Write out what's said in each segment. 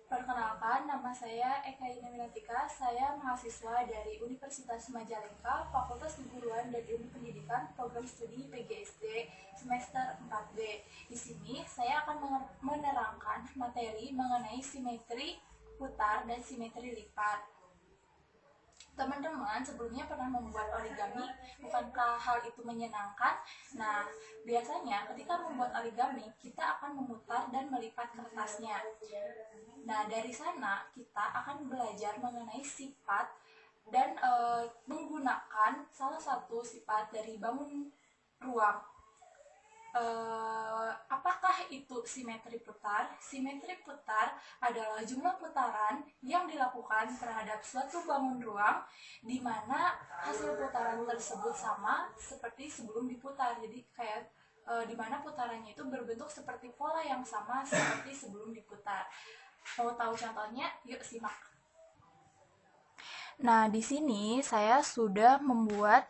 Perkenalkan, nama saya Eka Inaminatika. Saya mahasiswa dari Universitas Majalengka, Fakultas Keguruan dan Ilmu Pendidikan, Program Studi PGSD semester 4B. Di sini saya akan menerangkan materi mengenai simetri putar dan simetri lipat. Teman-teman sebelumnya pernah membuat origami, bukankah hal itu menyenangkan? Nah, biasanya ketika membuat origami, kita akan memutar dan melipat kertasnya. Nah, dari sana kita akan belajar mengenai sifat dan menggunakan salah satu sifat dari bangun ruang. Apakah itu simetri putar? Simetri putar adalah jumlah putaran yang dilakukan terhadap suatu bangun ruang di mana hasil putaran tersebut sama seperti sebelum diputar. Jadi kayak di mana putarannya itu berbentuk seperti pola yang sama seperti sebelum diputar. Mau tahu contohnya? Yuk simak. Nah, di sini saya sudah membuat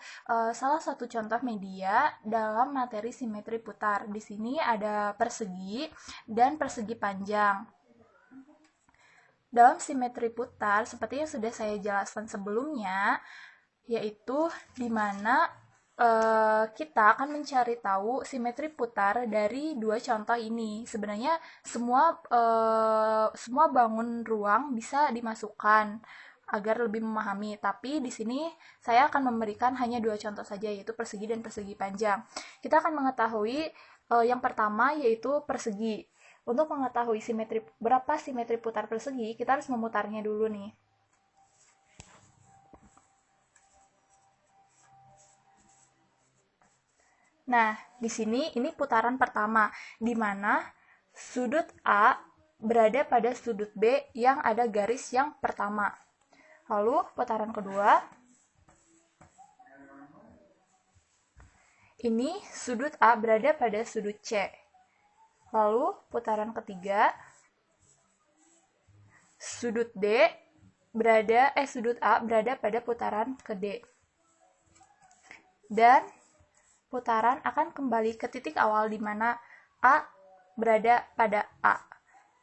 salah satu contoh media dalam materi simetri putar. Di sini ada persegi dan persegi panjang. Dalam simetri putar, seperti yang sudah saya jelaskan sebelumnya, yaitu di mana kita akan mencari tahu simetri putar dari dua contoh ini. Sebenarnya semua bangun ruang bisa dimasukkan agar lebih memahami. Tapi di sini saya akan memberikan hanya dua contoh saja, yaitu persegi dan persegi panjang. Kita akan mengetahui yang pertama yaitu persegi. Untuk mengetahui berapa simetri putar persegi, kita harus memutarnya dulu nih. Nah, di sini ini putaran pertama, di mana sudut A berada pada sudut B yang ada garis yang pertama. Lalu putaran kedua, ini sudut A berada pada sudut C. Lalu putaran ketiga, sudut A berada pada putaran ke D. Dan putaran akan kembali ke titik awal di mana A berada pada A.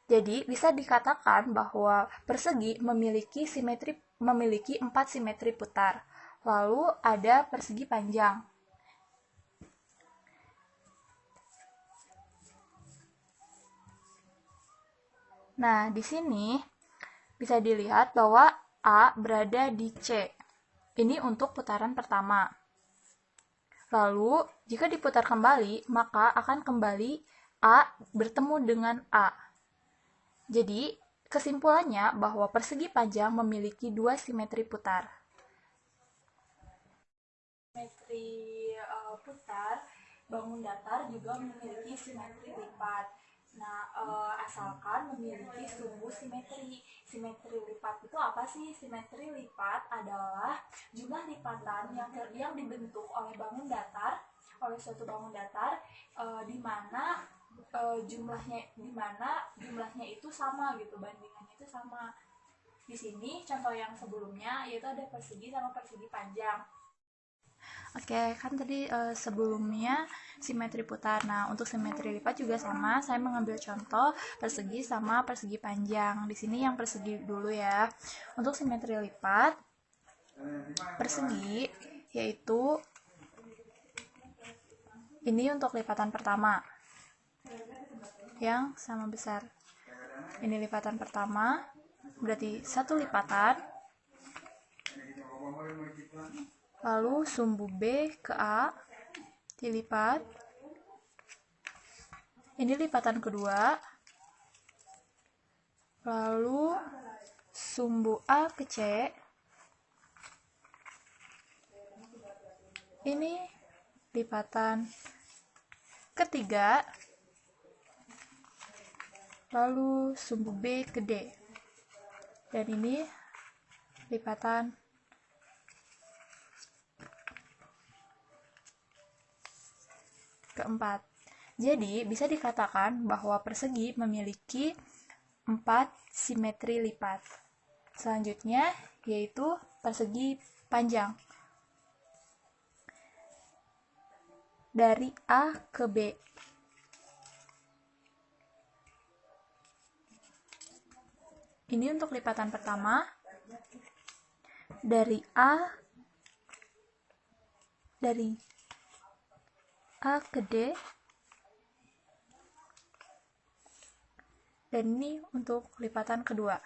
Jadi bisa dikatakan bahwa persegi memiliki 4 simetri putar. Lalu ada persegi panjang. Nah, di sini bisa dilihat bahwa A berada di C. Ini untuk putaran pertama. Lalu, jika diputar kembali, maka akan kembali A bertemu dengan A. Jadi, kesimpulannya bahwa persegi panjang memiliki 2 simetri putar. Simetri putar, bangun datar juga memiliki simetri lipat. Nah, asalkan memiliki sumbu simetri. Simetri lipat itu apa sih? Simetri lipat adalah jumlah lipatan yang dibentuk oleh suatu bangun datar, di mana jumlahnya itu sama gitu, bandingannya itu sama. Di sini contoh yang sebelumnya yaitu ada persegi sama persegi panjang. Oke, kan tadi sebelumnya simetri putar. Nah, untuk simetri lipat juga sama. Saya mengambil contoh persegi sama persegi panjang. Di sini yang persegi dulu ya. Untuk simetri lipat, persegi yaitu ini untuk lipatan pertama yang sama besar. Ini lipatan pertama, berarti satu lipatan. Lalu sumbu B ke A dilipat. Ini lipatan kedua. Lalu sumbu A ke C. Ini lipatan ketiga. Lalu sumbu B ke D. Dan ini lipatan keempat. Jadi, bisa dikatakan bahwa persegi memiliki 4 simetri lipat. Selanjutnya, yaitu persegi panjang. Dari A ke B. Ini untuk lipatan pertama dari A ke D, dan ini untuk lipatan kedua.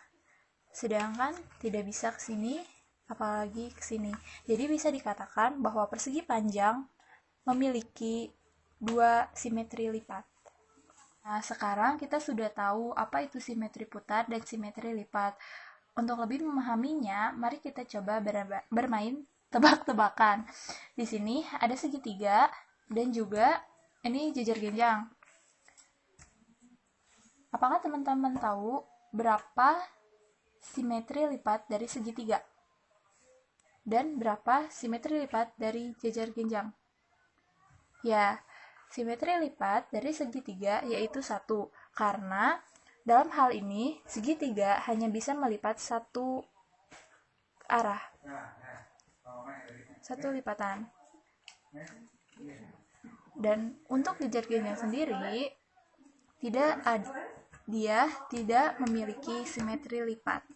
Sedangkan tidak bisa ke sini, apalagi ke sini. Jadi bisa dikatakan bahwa persegi panjang memiliki dua simetri lipat. Nah, sekarang kita sudah tahu apa itu simetri putar dan simetri lipat. Untuk lebih memahaminya, mari kita coba bermain tebak-tebakan. Di sini ada segitiga dan juga ini jejer genjang. Apakah teman-teman tahu berapa simetri lipat dari segitiga? Dan berapa simetri lipat dari jejer genjang? Ya, simetri lipat dari segitiga yaitu 1, karena dalam hal ini segitiga hanya bisa melipat satu arah, satu lipatan. Dan untuk jejer genjang sendiri dia tidak memiliki simetri lipat.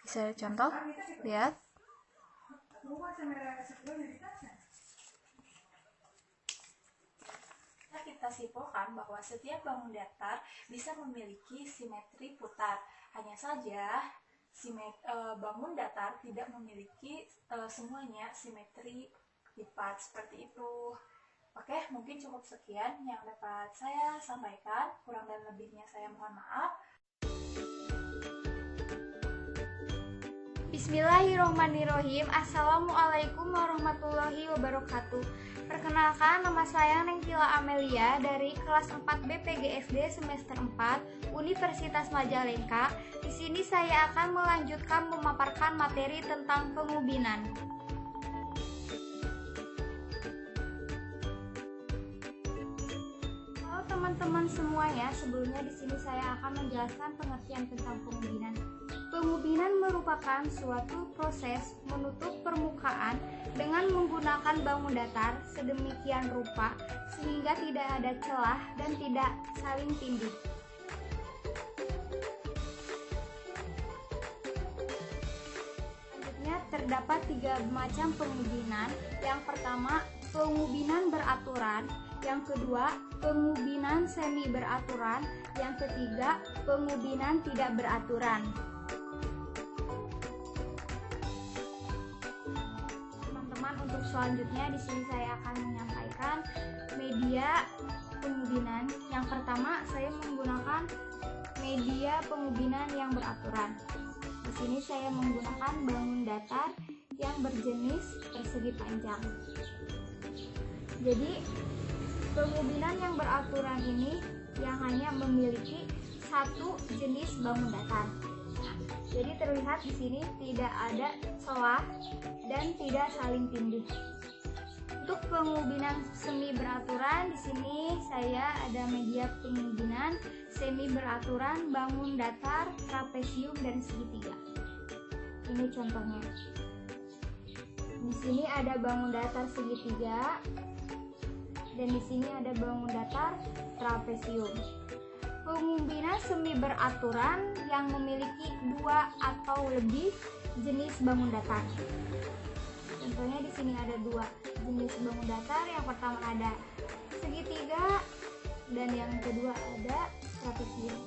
Bisa contoh, lihat. Kita simpulkan bahwa setiap bangun datar bisa memiliki simetri putar. Hanya saja bangun datar tidak memiliki semuanya simetri lipat seperti itu. Oke, mungkin cukup sekian yang dapat saya sampaikan. Kurang dan lebihnya saya mohon maaf. Bismillahirrohmanirrohim. Assalamualaikum warahmatullahi wabarakatuh. Perkenalkan, nama saya Nengkila Amelia dari kelas 4 BPGSD semester 4 Universitas Majalengka. Di sini saya akan melanjutkan memaparkan materi tentang pengubinan. Halo teman-teman semuanya, sebelumnya di sini saya akan menjelaskan pengertian tentang pengubinan. Pengubinan merupakan suatu proses menutup permukaan dengan menggunakan bangun datar sedemikian rupa sehingga tidak ada celah dan tidak saling tindih. Selanjutnya terdapat 3 macam pengubinan. Yang pertama, pengubinan beraturan. Yang kedua, pengubinan semi beraturan. Yang ketiga, pengubinan tidak beraturan. Untuk selanjutnya di sini saya akan menyampaikan media pengubinan. Yang pertama, saya menggunakan media pengubinan yang beraturan. Di sini saya menggunakan bangun datar yang berjenis persegi panjang. Jadi, pengubinan yang beraturan ini yang hanya memiliki satu jenis bangun datar. Jadi terlihat di sini tidak ada celah dan tidak saling tindih. Untuk pengubinan semi beraturan, di sini saya ada media pengubinan semi beraturan, bangun datar, trapesium dan segitiga. Ini contohnya. Di sini ada bangun datar segitiga dan di sini ada bangun datar trapesium. Pengubinan semi beraturan yang memiliki 2 atau lebih jenis bangun datar. Contohnya di sini ada 2 jenis bangun datar. Yang pertama ada segitiga dan yang kedua ada trapesium.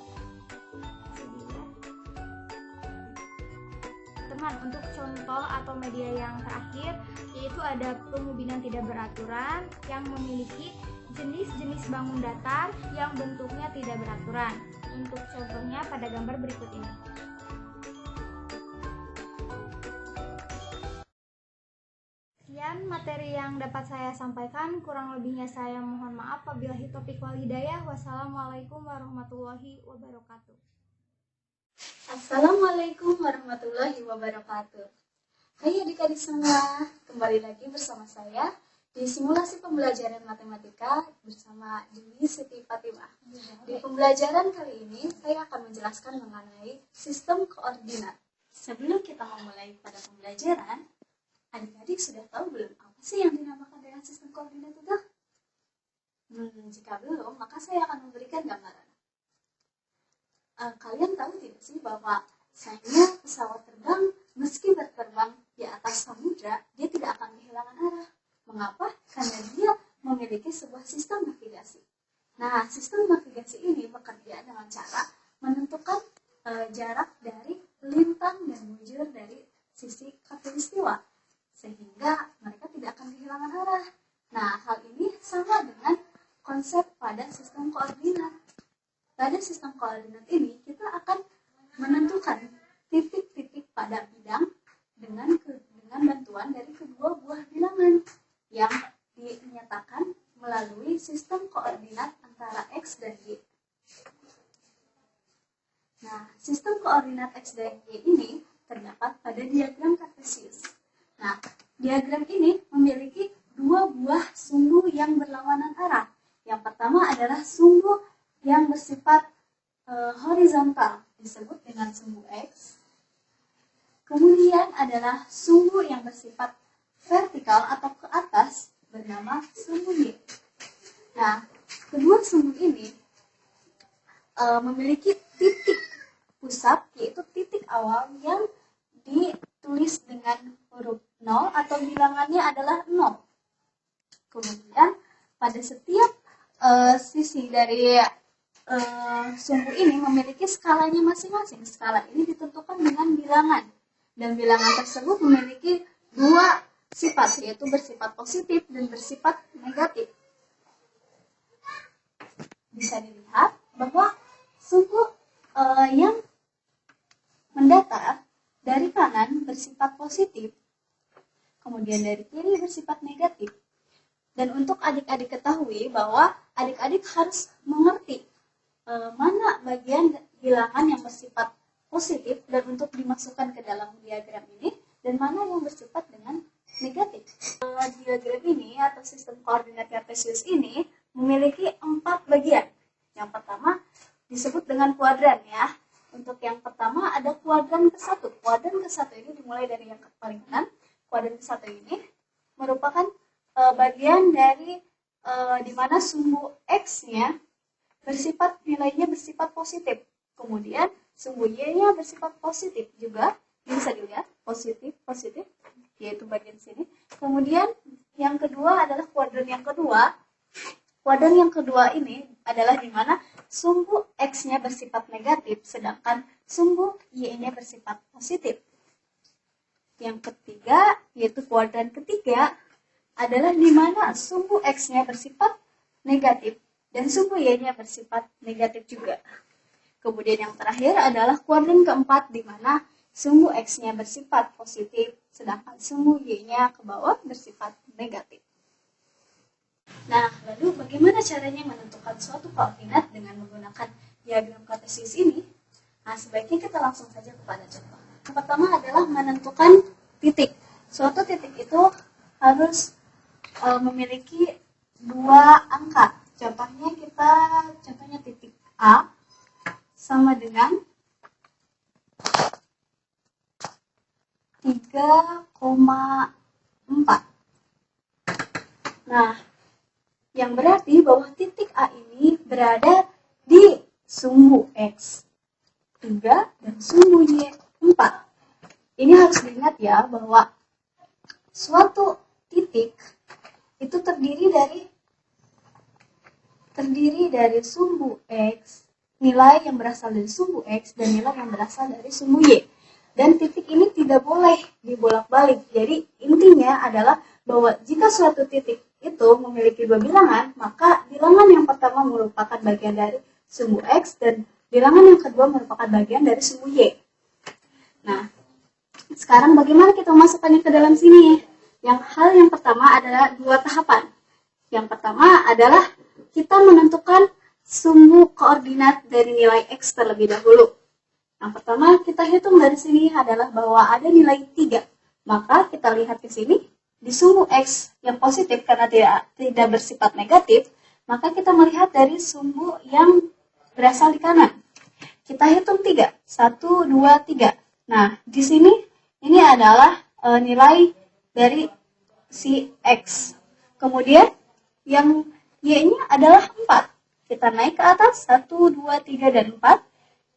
Teman, untuk contoh atau media yang terakhir yaitu ada pengubinan tidak beraturan yang memiliki jenis-jenis bangun datar yang bentuknya tidak beraturan. Untuk contohnya pada gambar berikut ini. Sekian materi yang dapat saya sampaikan, kurang lebihnya saya mohon maaf. Wabillahi taufiq wal hidayah. Wassalamualaikum warahmatullahi wabarakatuh. Assalamualaikum warahmatullahi wabarakatuh. Hai adik-adik semua, kembali lagi bersama saya di simulasi pembelajaran matematika bersama Dwi Siti Fatimah. Di pembelajaran kali ini, saya akan menjelaskan mengenai sistem koordinat. Sebelum kita memulai pada pembelajaran, adik-adik sudah tahu belum apa sih yang dinamakan dengan sistem koordinat itu? Jika belum, maka saya akan memberikan gambaran. Kalian tahu tidak sih bahwa Sayangnya pesawat terbang meski berterbang di atas samudra, dia tidak akan kehilangan arah. Mengapa? Karena dia memiliki sebuah sistem navigasi. Nah, sistem navigasi ini bekerja dengan cara menentukan jarak dari lintang dan bujur dari sisi khatulistiwa, sehingga mereka tidak akan kehilangan arah. Nah, hal ini sama dengan konsep pada sistem koordinat. Pada sistem koordinat ini, kita akan menentukan titik-titik pada bidang dengan bantuan dari kedua buah bilangan yang dinyatakan melalui sistem koordinat antara X dan Y. Nah, sistem koordinat X dan Y ini terdapat pada diagram Kartesius. Nah, diagram ini memiliki dua buah sumbu yang berlawanan arah. Yang pertama adalah sumbu yang bersifat horizontal, disebut dengan sumbu X. Kemudian adalah sumbu yang bersifat vertikal atau ke atas, bernama sumbu Y. Nah, kedua sumbu ini memiliki titik pusat, yaitu titik awal yang ditulis dengan huruf 0 atau bilangannya adalah 0. Kemudian pada setiap sisi dari sumbu ini memiliki skalanya masing-masing. Skala ini ditentukan dengan bilangan, dan bilangan tersebut memiliki dua sifat, yaitu bersifat positif dan bersifat negatif. Bisa dilihat bahwa sumbu yang mendatar dari kanan bersifat positif, kemudian dari kiri bersifat negatif. Dan untuk adik-adik ketahui bahwa adik-adik harus mengerti mana bagian bilangan yang bersifat positif dan untuk dimasukkan ke dalam diagram ini, dan mana yang bersifat dengan negatif. Diagram ini atau sistem koordinat Kartesius ini memiliki 4 bagian. Yang pertama disebut dengan kuadran ya. Untuk yang pertama ada kuadran ke-1. Kuadran ke-1 ini dimulai dari yang paling kanan. Kuadran ke-1 ini merupakan bagian dari di mana sumbu X-nya nilainya bersifat positif. Kemudian sumbu Y-nya bersifat positif juga, bisa dilihat positif, yaitu bagian sini. Kemudian yang kedua adalah kuadran yang kedua. Kuadran yang kedua ini adalah di mana sumbu X-nya bersifat negatif, sedangkan sumbu Y-nya bersifat positif. Yang ketiga, yaitu kuadran ketiga, adalah di mana sumbu X-nya bersifat negatif dan sumbu Y-nya bersifat negatif juga. Kemudian yang terakhir adalah kuadran keempat, di mana sumbu X-nya bersifat positif, sedangkan sumbu Y-nya ke bawah bersifat negatif. Nah, lalu bagaimana caranya menentukan suatu koordinat dengan menggunakan diagram Kartesius ini? Nah, sebaiknya kita langsung saja kepada contoh. Yang pertama adalah menentukan titik. Suatu titik itu harus memiliki 2 angka. Contohnya titik A sama dengan 3,4. Nah, yang berarti bahwa titik A ini berada di sumbu X 3 dan sumbu Y 4. Ini harus diingat ya, bahwa suatu titik itu terdiri dari sumbu X, nilai yang berasal dari sumbu X dan nilai yang berasal dari sumbu Y. Dan titik ini tidak boleh dibolak-balik. Jadi intinya adalah bahwa jika suatu titik itu memiliki 2 bilangan, maka bilangan yang pertama merupakan bagian dari sumbu X dan bilangan yang kedua merupakan bagian dari sumbu Y. Nah, sekarang bagaimana kita memasukkannya ke dalam sini? Hal yang pertama adalah 2 tahapan. Yang pertama adalah kita menentukan sumbu koordinat dari nilai X terlebih dahulu. Yang pertama kita hitung dari sini adalah bahwa ada nilai 3. Maka kita lihat ke sini, di sumbu X yang positif karena tidak bersifat negatif, maka kita melihat dari sumbu yang berasal di kanan. Kita hitung 3. 1, 2, 3. Nah, di sini ini adalah nilai dari si X. Kemudian yang Y-nya adalah 4. Kita naik ke atas, 1, 2, 3, dan 4.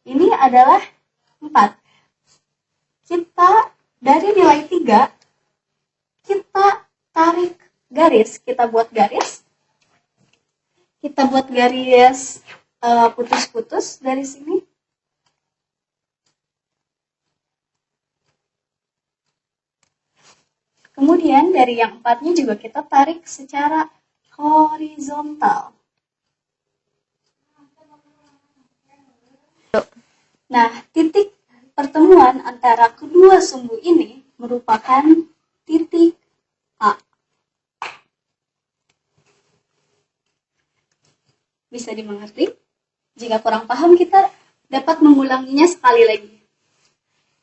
Ini adalah 4. kita dari nilai 3, kita tarik garis, kita buat garis putus-putus dari sini. Kemudian dari yang 4-nya juga kita tarik secara horizontal. Nah, titik pertemuan antara kedua sumbu ini merupakan titik A. Bisa dimengerti? Jika kurang paham, kita dapat mengulanginya sekali lagi.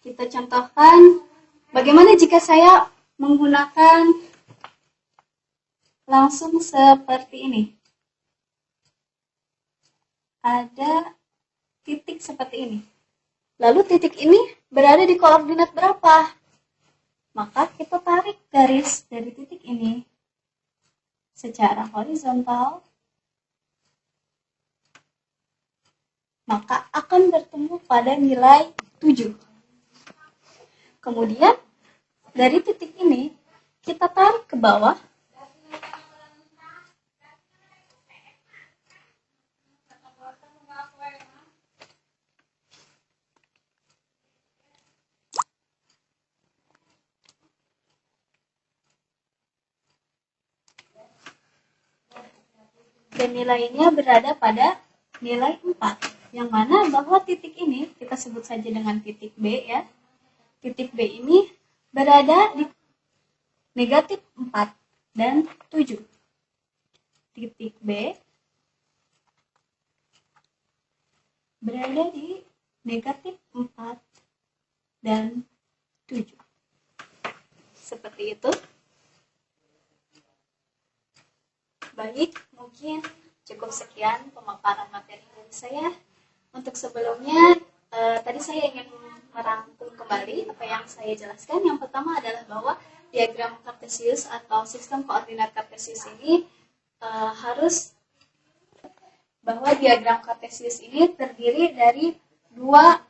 Kita contohkan, bagaimana jika saya menggunakan langsung seperti ini. Ada titik seperti ini. Lalu titik ini berada di koordinat berapa? Maka kita tarik garis dari titik ini secara horizontal, maka akan bertemu pada nilai 7. Kemudian dari titik ini kita tarik ke bawah, dan nilainya berada pada nilai 4, yang mana bahwa titik ini kita sebut saja dengan titik B ya. Titik B ini berada di negatif 4 dan 7. Titik B berada di negatif 4 dan 7. Seperti itu. Baik, mungkin cukup sekian pemaparan materi dari saya. Untuk sebelumnya, tadi saya ingin merangkum kembali apa yang saya jelaskan. Yang pertama adalah bahwa diagram kartesius atau sistem koordinat kartesius ini diagram kartesius ini terdiri dari dua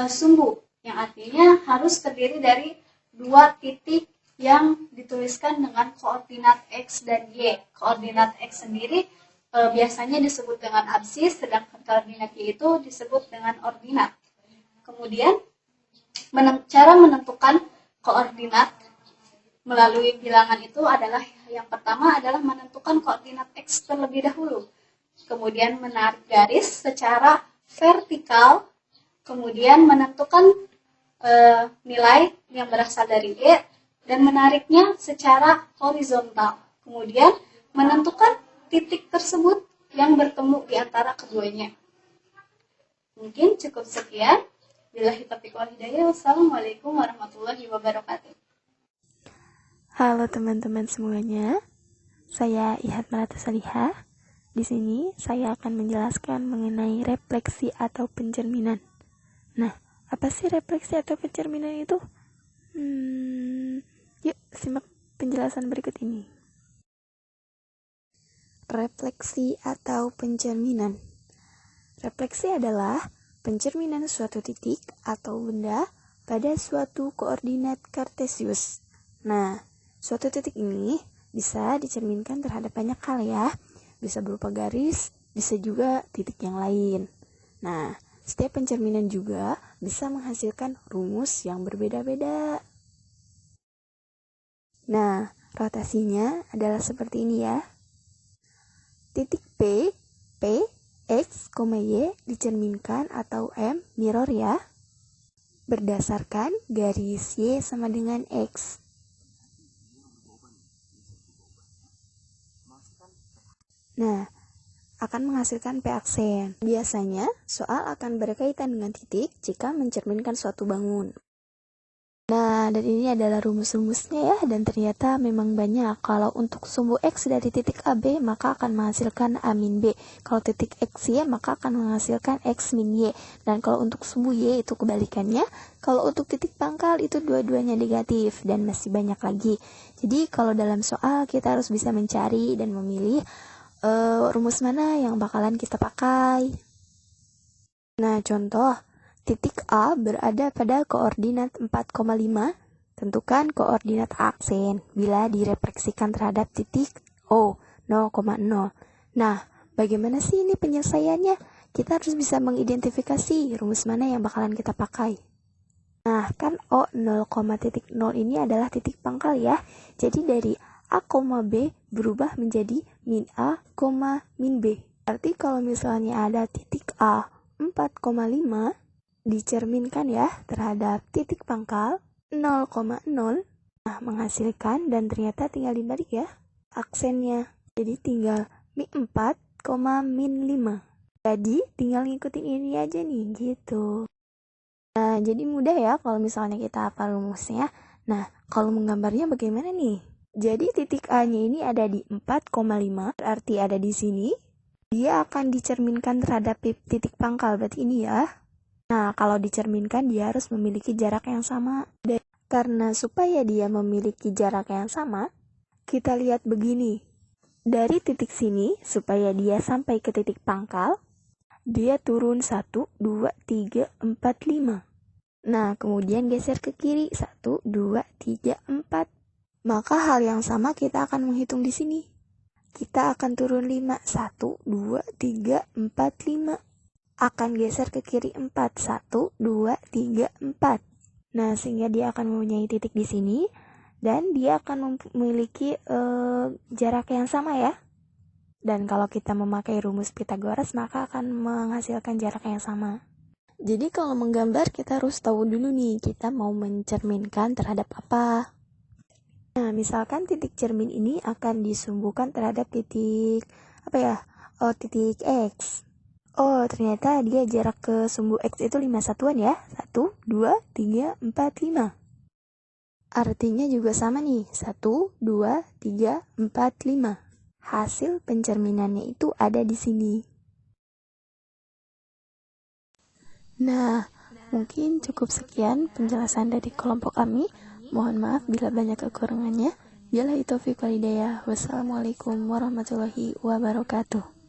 sumbu, yang artinya harus terdiri dari dua titik yang dituliskan dengan koordinat X dan Y. Koordinat X sendiri biasanya disebut dengan absis, sedangkan koordinat Y itu disebut dengan ordinat. Kemudian, cara menentukan koordinat melalui bilangan itu adalah, yang pertama adalah menentukan koordinat X terlebih dahulu. Kemudian menarik garis secara vertikal, kemudian menentukan nilai yang berasal dari Y, dan menariknya secara horizontal. Kemudian menentukan titik tersebut yang bertemu di antara keduanya. Mungkin cukup sekian. Billahi taufiq wal hidayah. Wassalamualaikum warahmatullahi wabarakatuh. Halo teman-teman semuanya. Saya Ihat Melata Salihah. Di sini saya akan menjelaskan mengenai refleksi atau pencerminan. Nah, apa sih refleksi atau pencerminan itu? Yuk, simak penjelasan berikut ini. Refleksi atau pencerminan. Refleksi adalah pencerminan suatu titik atau benda pada suatu koordinat kartesius. Nah, suatu titik ini bisa dicerminkan terhadap banyak hal ya. Bisa berupa garis, bisa juga titik yang lain. Nah, setiap pencerminan juga bisa menghasilkan rumus yang berbeda-beda. Nah, rotasinya adalah seperti ini ya. Titik P, X, Y dicerminkan atau M mirror ya, berdasarkan garis Y sama dengan X. Nah, akan menghasilkan P aksen. Biasanya, soal akan berkaitan dengan titik jika mencerminkan suatu bangun. Nah, dan ini adalah rumus-rumusnya ya, dan ternyata memang banyak. Kalau untuk sumbu X dari titik AB, maka akan menghasilkan A min B. Kalau titik X Y, maka akan menghasilkan X min Y. Dan kalau untuk sumbu Y itu kebalikannya. Kalau untuk titik pangkal itu dua-duanya negatif, dan masih banyak lagi. Jadi kalau dalam soal kita harus bisa mencari dan memilih rumus mana yang bakalan kita pakai. Nah, contoh, Titik A berada pada koordinat 4,5. Tentukan koordinat aksen bila direfleksikan terhadap titik O 0,0. Nah, bagaimana sih ini penyelesaiannya? Kita harus bisa mengidentifikasi rumus mana yang bakalan kita pakai. Nah, kan O 0,0 ini adalah titik pangkal ya. Jadi dari A, B berubah menjadi min A, min B. Berarti kalau misalnya ada titik A 4,5 dicerminkan ya terhadap titik pangkal 0,0. Nah, menghasilkan dan ternyata tinggal dibalik ya aksennya. Jadi tinggal min 4, min 5. Jadi tinggal ngikutin ini aja nih gitu. Nah, jadi mudah ya kalau misalnya kita hafal rumusnya. Nah, kalau menggambarnya bagaimana nih? Jadi titik A-nya ini ada di 4,5, berarti ada di sini. Dia akan dicerminkan terhadap titik pangkal, berarti ini ya. Nah, kalau dicerminkan dia harus memiliki jarak yang sama. Dan karena supaya dia memiliki jarak yang sama, kita lihat begini. Dari titik sini, supaya dia sampai ke titik pangkal, dia turun 1, 2, 3, 4, 5. Nah, kemudian geser ke kiri 1, 2, 3, 4. Maka hal yang sama kita akan menghitung di sini. Kita akan turun 5, 1, 2, 3, 4, 5. Akan geser ke kiri 4, 1, 2, 3, 4. Nah, sehingga dia akan mempunyai titik di sini dan dia akan memiliki jarak yang sama ya. Dan kalau kita memakai rumus Pythagoras maka akan menghasilkan jarak yang sama. Jadi kalau menggambar kita harus tahu dulu nih kita mau mencerminkan terhadap apa. Nah, misalkan titik cermin ini akan disumbukan terhadap titik titik X. Oh, ternyata dia jarak ke sumbu X itu 5 satuan ya. 1, 2, 3, 4, 5. Artinya juga sama nih. 1, 2, 3, 4, 5. Hasil pencerminannya itu ada di sini. Nah, mungkin cukup sekian penjelasan dari kelompok kami. Mohon maaf bila banyak kekurangannya. Billahi taufiq wal hidayah. Wassalamualaikum warahmatullahi wabarakatuh.